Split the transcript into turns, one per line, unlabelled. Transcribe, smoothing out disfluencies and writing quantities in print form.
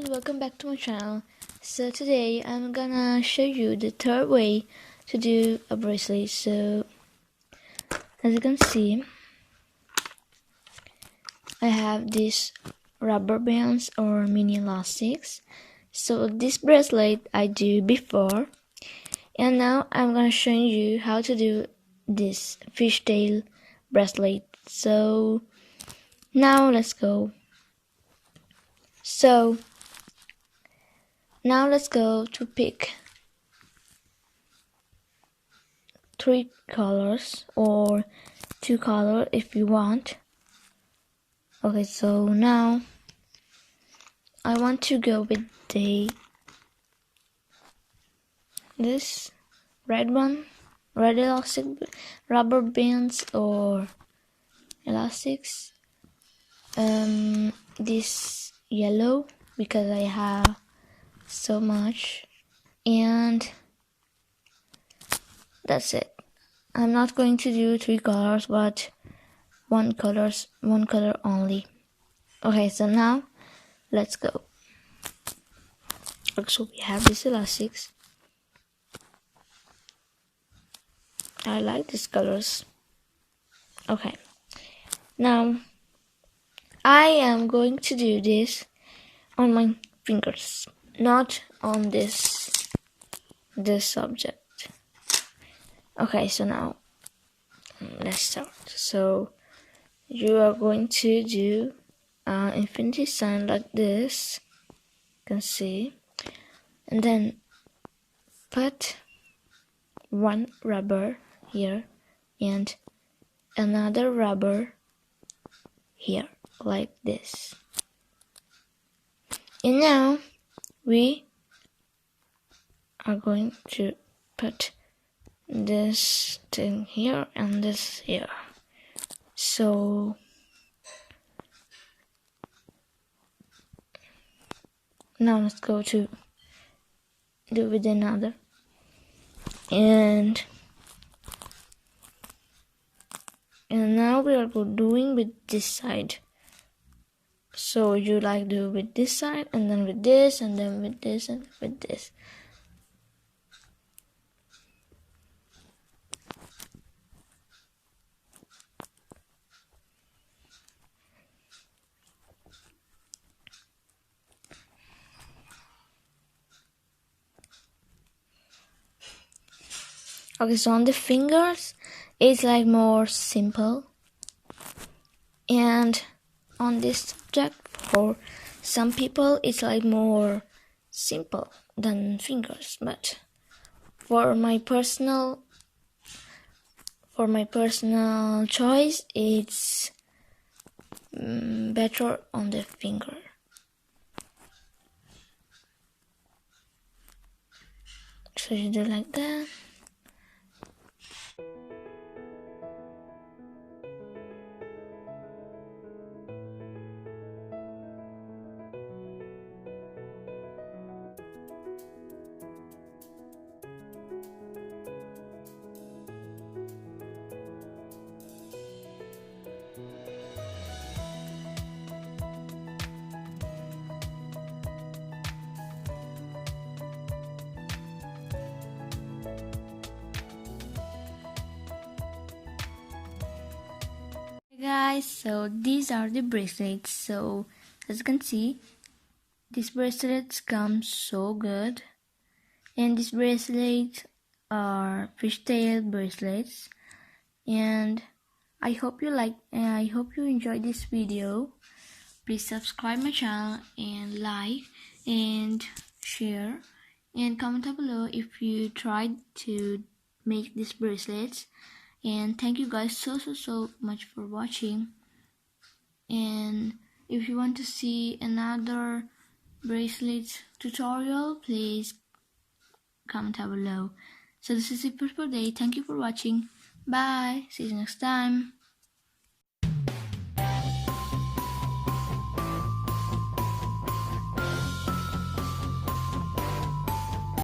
guys, welcome back to my channel. So today I'm gonna show you the third way to do a bracelet. So as you can see, I have these rubber bands or mini elastics. So this bracelet I do before, and now I'm gonna show you how to do this fishtail bracelet. So now let's go. So now let's go to pick 3 colors or 2 colors if you want. Okay, so now I want to go with this red one, red elastic rubber bands or elastics. This yellow because I have so much, and that's it. I'm not going to do 3 colors, but one color only. Okay, so now let's go. So we have these elastics. I like these colors. Okay, now I am going to do this on my fingers, not on this object. Okay, so now let's start. So you are going to do an infinity sign like this, you can see, and then put one rubber here and another rubber here like this. And now we are going to put this thing here and this here. So now let's go to do with another, and now we are doing with this side. So you like do with this side, and then with this, and then with this, and with this. Okay, so on the fingers, it's like more simple, and on this subject, for some people, it's like more simple than fingers. But for my personal choice, it's better on the finger. So you do like that. Guys, so these are the bracelets. So as you can see, these bracelets come so good, and these bracelets are fishtail bracelets, and I hope you enjoyed this video. Please subscribe my channel and like and share and comment down below if you tried to make these bracelets. And thank you guys so much for watching. And if you want to see another bracelet tutorial, please comment down below. So this is it for today. Thank you for watching. Bye. See you next time.